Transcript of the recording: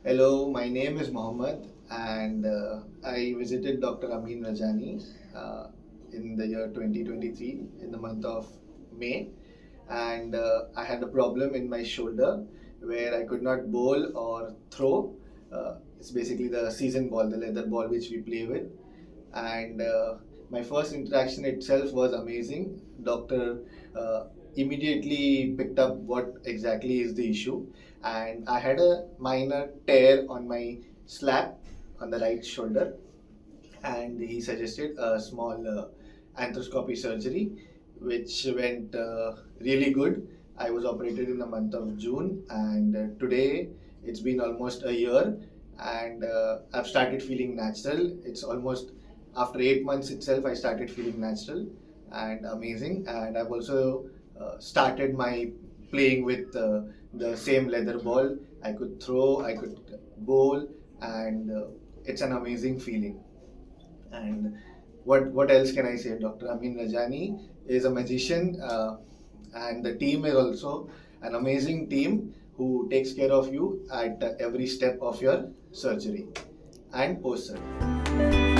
Hello, my name is Mohammed, and I visited Dr. Amyn Rajani in the year 2023 in the month of May, and I had a problem in my shoulder where I could not bowl or throw. It's basically the season ball, the leather ball which we play with, and my first interaction itself was amazing. Doctor immediately picked up what exactly is the issue, and I had a minor tear on my slap on the right shoulder, and he suggested a small arthroscopy surgery, which went really good. I was operated in the month of June, and today it's been almost a year, and I've started feeling natural. It's almost after 8 months itself, I started feeling natural and amazing, and I've also started my playing with the same leather ball. I could throw, I could bowl, and it's an amazing feeling. And what else can I say? Dr. Amyn Rajani is a magician, and the team is also an amazing team who takes care of you at every step of your surgery and post surgery.